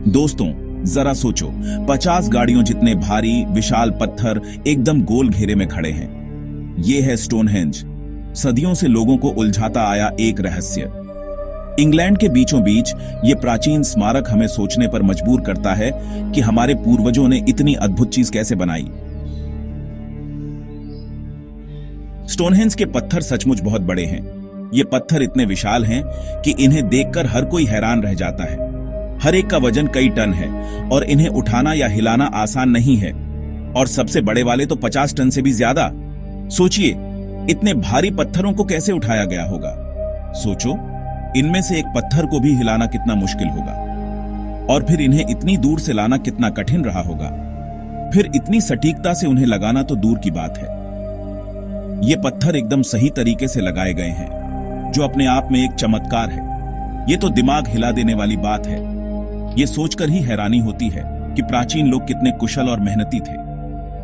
दोस्तों, जरा सोचो, 50 गाड़ियों जितने भारी विशाल पत्थर एकदम गोल घेरे में खड़े हैं। ये है स्टोनहेंज, सदियों से लोगों को उलझाता आया एक रहस्य। इंग्लैंड के बीचों बीच ये प्राचीन स्मारक हमें सोचने पर मजबूर करता है कि हमारे पूर्वजों ने इतनी अद्भुत चीज कैसे बनाई। स्टोनहेंज के पत्थर सचमुच बहुत बड़े हैं। ये पत्थर इतने विशाल हैं कि इन्हें देखकर हर कोई हैरान रह जाता है। हर एक का वजन कई टन है और इन्हें उठाना या हिलाना आसान नहीं है। और सबसे बड़े वाले तो 50 टन से भी ज्यादा। सोचिए, इतने भारी पत्थरों को कैसे उठाया गया होगा। सोचो, इनमें से एक पत्थर को भी हिलाना कितना मुश्किल होगा, और फिर इन्हें इतनी दूर से लाना कितना कठिन रहा होगा। फिर इतनी सटीकता से उन्हें लगाना तो दूर की बात है। ये पत्थर एकदम सही तरीके से लगाए गए हैं, जो अपने आप में एक चमत्कार है। ये तो दिमाग हिला देने वाली बात है। ये सोचकर ही हैरानी होती है कि प्राचीन लोग कितने कुशल और मेहनती थे।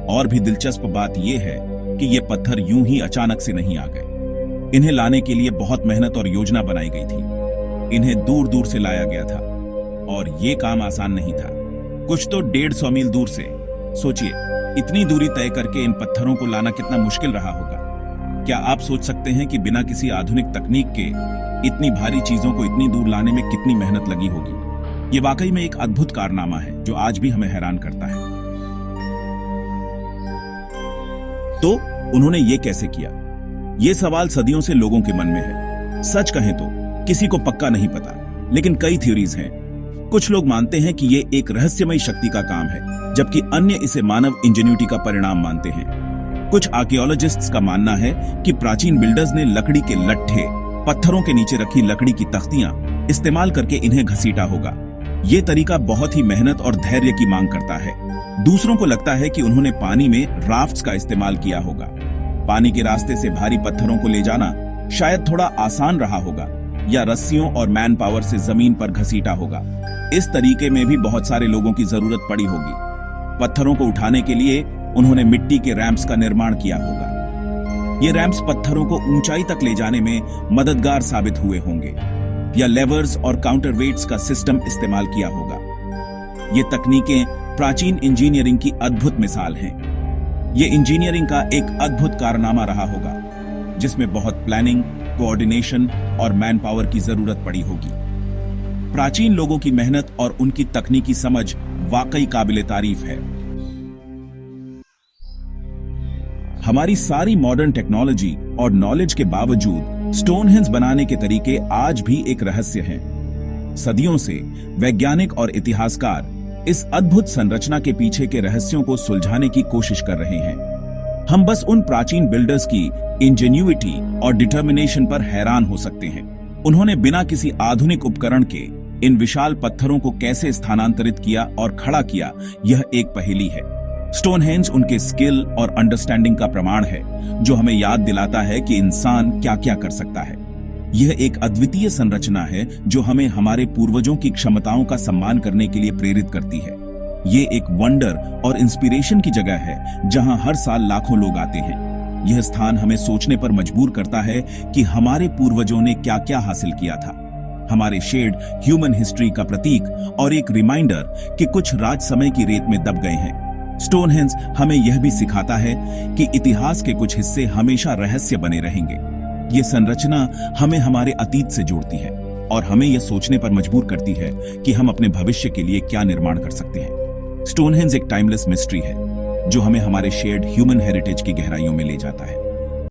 और भी दिलचस्प बात यह है कि ये पत्थर यूं ही अचानक से नहीं आ गए। इन्हें लाने के लिए बहुत मेहनत और योजना बनाई गई थी। इन्हें दूर दूर से लाया गया था और ये काम आसान नहीं था। कुछ तो 150 मील दूर से। सोचिए, इतनी दूरी तय करके इन पत्थरों को लाना कितना मुश्किल रहा होगा। क्या आप सोच सकते हैं कि बिना किसी आधुनिक तकनीक के इतनी भारी चीजों को इतनी दूर लाने में कितनी मेहनत लगी होगी। ये वाकई में एक अद्भुत कारनामा है जो आज भी हमें हैरान करता है। तो उन्होंने ये कैसे किया? ये सवाल सदियों से लोगों के मन में है। सच कहें तो किसी को पक्का नहीं पता, लेकिन कई थ्योरीज हैं। कुछ लोग मानते हैं कि ये एक रहस्यमयी शक्ति का काम है, जबकि अन्य इसे मानव इंजेन्युइटी का परिणाम मानते हैं। कुछ आर्कियोलॉजिस्ट्स का मानना है कि प्राचीन बिल्डर्स ने लकड़ी के लट्ठे, पत्थरों के नीचे रखी लकड़ी की तख्तियां इस्तेमाल करके इन्हें घसीटा होगा। ये तरीका बहुत ही मेहनत और धैर्य की मांग करता है। दूसरों को लगता है कि उन्होंने पानी में राफ्ट्स का इस्तेमाल किया होगा। पानी के रास्ते से भारी पत्थरों को ले जाना शायद थोड़ा आसान रहा होगा, या रस्सियों और मैन पावर से जमीन पर घसीटा होगा। इस तरीके में भी बहुत सारे लोगों की जरूरत पड़ी होगी। पत्थरों को उठाने के लिए उन्होंने मिट्टी के रैंप्स का निर्माण किया होगा। ये रैंप्स पत्थरों को ऊंचाई तक ले जाने में मददगार साबित हुए होंगे, या लेवर्स और काउंटरवेट्स का सिस्टम इस्तेमाल किया होगा। ये तकनीकें प्राचीन इंजीनियरिंग की अद्भुत मिसाल हैं। ये इंजीनियरिंग का एक अद्भुत कारनामा रहा होगा, जिसमें बहुत प्लानिंग, कोऑर्डिनेशन और मैन पावर की जरूरत पड़ी होगी। प्राचीन लोगों की मेहनत और उनकी तकनीकी समझ वाकई काबिले तारीफ है। हमारी सारी मॉडर्न टेक्नोलॉजी और नॉलेज के बावजूद स्टोनहेंज बनाने के तरीके आज भी एक रहस्य हैं। सदियों से वैज्ञानिक और इतिहासकार इस अद्भुत संरचना के पीछे के रहस्यों को सुलझाने की कोशिश कर रहे हैं। हम बस उन प्राचीन बिल्डर्स की इंजेन्युइटी और डिटर्मिनेशन पर हैरान हो सकते हैं। उन्होंने बिना किसी आधुनिक उपकरण के इन विशाल पत्थरों को कैसे स्थानांतरित किया और खड़ा किया, यह एक पहेली है। स्टोनहेंज उनके स्किल और अंडरस्टैंडिंग का प्रमाण है, जो हमें याद दिलाता है कि इंसान क्या क्या कर सकता है। यह एक अद्वितीय संरचना है जो हमें हमारे पूर्वजों की क्षमताओं का सम्मान करने के लिए प्रेरित करती है। ये एक वंडर और इंस्पिरेशन की जगह है जहां हर साल लाखों लोग आते हैं। यह स्थान हमें सोचने पर मजबूर करता है कि हमारे पूर्वजों ने क्या क्या हासिल किया था। हमारे शेड ह्यूमन हिस्ट्री का प्रतीक और एक रिमाइंडर कि कुछ राज समय की रेत में दब गए हैं। स्टोनहेंज हमें यह भी सिखाता है कि इतिहास के कुछ हिस्से हमेशा रहस्य बने रहेंगे। ये संरचना हमें हमारे अतीत से जोड़ती है और हमें यह सोचने पर मजबूर करती है कि हम अपने भविष्य के लिए क्या निर्माण कर सकते हैं। स्टोनहेंज एक टाइमलेस मिस्ट्री है जो हमें हमारे शेयर्ड ह्यूमन हेरिटेज की गहराइयों में ले जाता है।